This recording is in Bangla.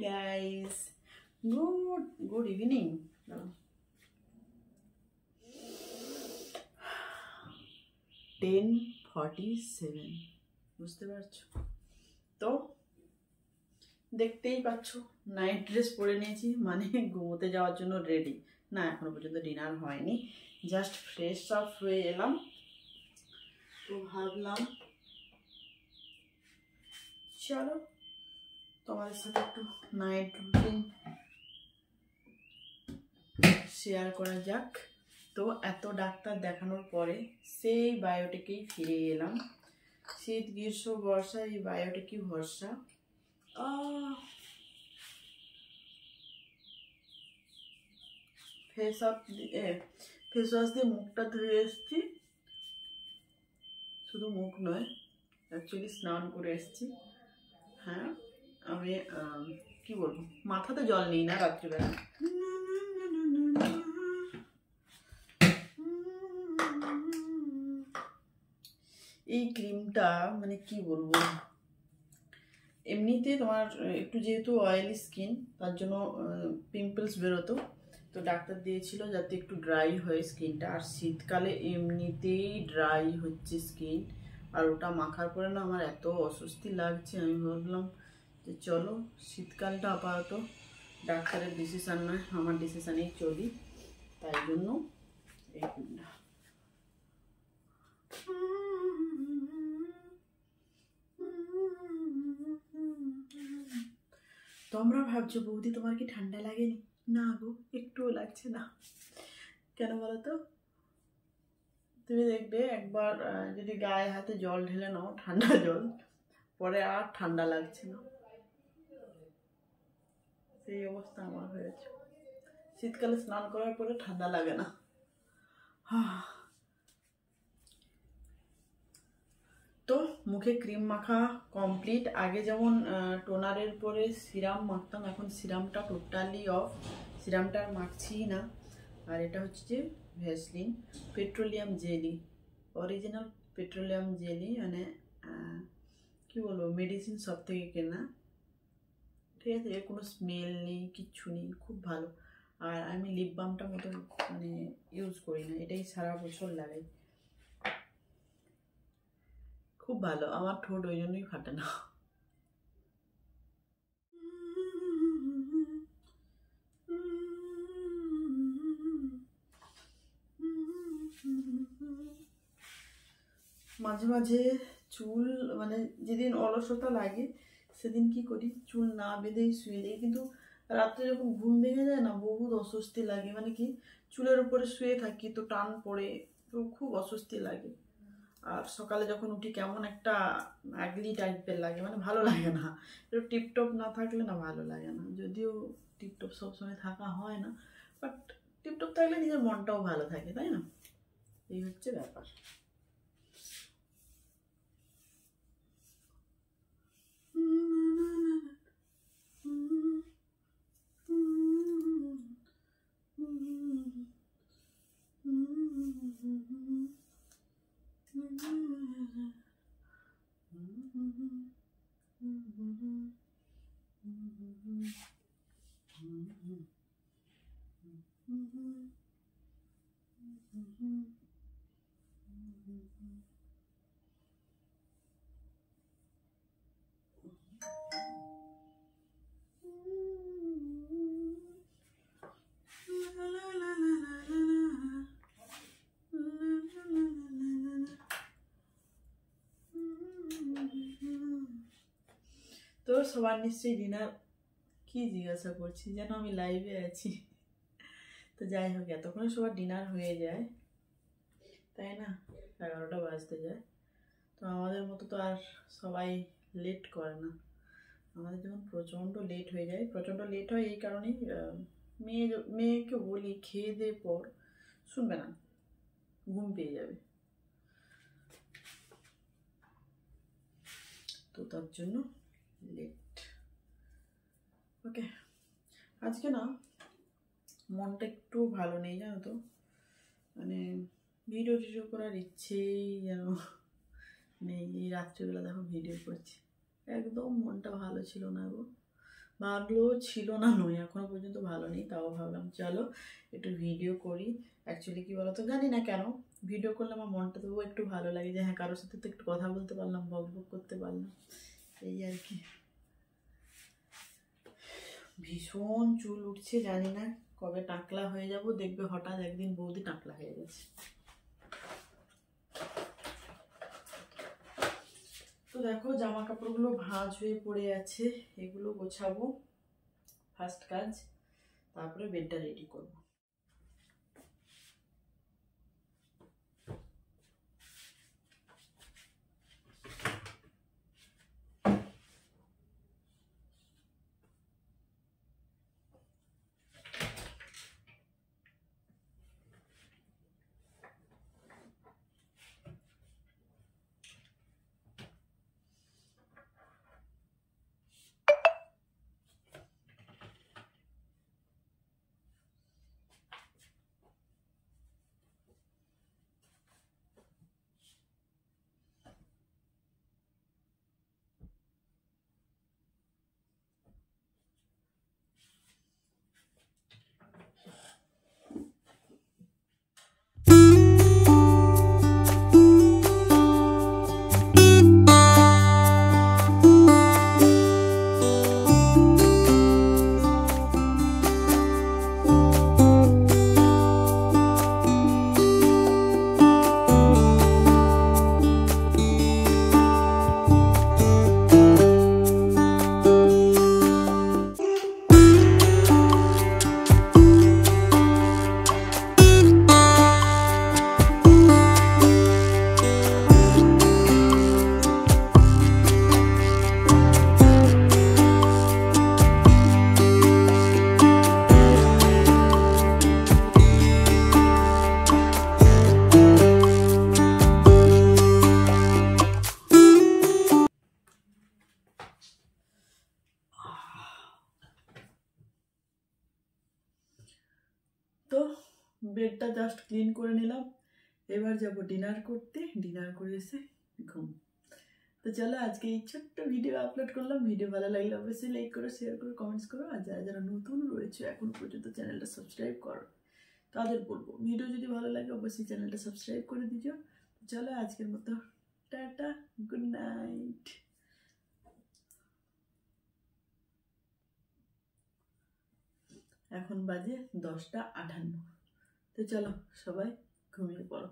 guys, good evening. 10:47 বুঝতে পারছো তো? দেখতেই পাচ্ছ নাইট ড্রেস পরে নিয়েছি, মানে ঘুমোতে যাওয়ার জন্য রেডি। না, এখনো পর্যন্ত ডিনার হয়নি, জাস্ট ফ্রেশ আপ হয়ে এলাম। তো ভাবলাম চলো তোমাদের সাথে একটু নাইট রুটিন শেয়ার করা যাক। তো এত ডাক্তার দেখানোর পরে সেই বায়োটিকেই ফিরে এলাম। শীত গ্রীষ্ম বর্ষা এই বায়োটিকই ভরসা। ফেস ওয়াশ দিয়ে মুখটা ধুয়ে এসেছি, শুধু মুখ নয়, অ্যাকচুয়ালি স্নান করে এসেছি। হ্যাঁ, আমি কি বলবো, মাথাতে জল নিই না রাত্রিবেলা। এই ক্রিমটা মানে কি বলবো, এমনিতে তোমার একটু যেহেতু অয়েলি স্কিন, তার জন্য পিম্পলস বেরোতো, তো ডাক্তার দিয়েছিল যাতে একটু ড্রাই হয় স্কিনটা। আর শীতকালে এমনিতেই ড্রাই হচ্ছে স্কিন, আর ওটা মাখার পরে না আমার এত অস্বস্তি লাগছে, আমি ভাবলাম যে চলো শীতকালটা আপাতত ডাক্তারের ডিসিশান নয়, আমার ডিসিশানেই চলি, তাই জন্য এই ক্রিমটা। তোমরা ভাবছো বৌদি তোমার কি ঠান্ডা লাগেনি? না গো, একটুও লাগছে না। কেন বলো তো? তুমি দেখবে একবার যদি গায়ে হাতে জল ঢেলে নাও, ঠান্ডা জল, পরে আর ঠান্ডা লাগছে না। সেই অবস্থা আমার হয়েছে। শীতকালে স্নান করার পরে ঠান্ডা লাগে না। তো মুখে ক্রিম মাখা কমপ্লিট। আগে যেমন টোনারের পরে সিরাম মাখতাম, এখন সিরামটা টোটালি অফ, সিরামটা আর মাখছি না। আর এটা হচ্ছে যে Vaseline petroleum jelly, original petroleum jelly, মানে কি বলবো, মেডিসিন শপ থেকে কেনা, ঠিক আছে? এর কোনো স্মেল নেই, কিচ্ছু নেই, খুব ভালো। আর আমি লিপ বামটা মতো মানে ইউজ করি না, এটাই সারা বছর লাগাই, খুব ভালো। আমার ঠোঁট ওই জন্যই ফাটে না। মাঝে মাঝে চুল, মানে যেদিন অলসতা লাগে সেদিন কি করি, চুল না বেঁধেই শুয়ে যাই, কিন্তু রাত্রে যখন ঘুম ভেঙে যায় না, বহুত অস্বস্তি লাগে। মানে কি, চুলের উপরে শুয়ে থাকি তো টান পড়ে, তো খুব অস্বস্তি লাগে। আর সকালে যখন উঠি কেমন একটা আগলি টাইপের লাগে, মানে ভালো লাগে না। একটু টিপটপ না থাকলে না ভালো লাগে না, যদিও টিপটপ সবসময় থাকা হয় না, বাট টিপটপ থাকলে নিজের মনটাও ভালো থাকে, তাই না? এই হচ্ছে ব্যাপার। তো সবার নিশ্চয়ই ডিনার, কি জিজ্ঞাসা করছি যেন আমি লাইভে আছি। তো যাই হোক, এতক্ষণে সবার ডিনার হয়ে যায়, তাই না? 11টা বাজতে যায়। তো আমাদের মতো তো আর সবাই লেট করে না, আমাদের যখন প্রচণ্ড লেট হয়ে যায়, প্রচণ্ড লেট হয় এই কারণেই, মেয়েকে বলি খেয়ে দে পর, শুনবে না, ঘুম পেয়ে যাবে, তো তার জন্য লেট। ওকে, আজকে না মনটা একটু ভালো নেই, জানো তো, মানে ভিডিও টিডিও করার ইচ্ছেই যেন নেই। এই রাত্রিবেলা দেখো ভিডিও করছি, একদম মনটা ভালো ছিল না গো। ভালো ছিল না নয়, এখনো পর্যন্ত ভালো নেই, তাও ভাবলাম চলো একটু ভিডিও করি। অ্যাকচুয়ালি কী বলতো, জানি না কেন ভিডিও করলে আমার মনটা তবুও একটু ভালো লাগে, যে হ্যাঁ কারোর সাথে তো একটু কথা বলতে পারলাম, বক বক করতে পারলাম, এই আর কি। ভীষণ চুল উঠছে, জানি না কবে টাকলা হয়ে যাব, দেখবে হঠাৎ একদিন বৌদি টাকলা হয়ে গেছে। তো দেখো জামা কাপড়গুলো ভাঁজ হয়ে পড়ে আছে, এগুলো গোছাবো ফার্স্ট কাজ, তারপরে বেডটা রেডি করবো। তো বেডটা জাস্ট ক্লিন করে নিলাম, এবার যাব ডিনার করতে, ডিনার করে এসে ঘুম। তো চলো আজকে এই ছোট্ট ভিডিও আপলোড করলাম, ভিডিও ভালো লাগলে অবশ্যই লাইক করো, শেয়ার করো, কমেন্টস করো, আর যারা যারা নতুন রয়েছে এখনো পর্যন্ত চ্যানেলটা সাবস্ক্রাইব করো তাদের বলবো ভিডিও যদি ভালো লাগে অবশ্যই চ্যানেলটা সাবস্ক্রাইব করে দিও। চলো আজকের মতো টাটা, গুড নাইট। এখন বাজে 10টা 58। তো চলো সবাই ঘুমিয়ে পড়ো।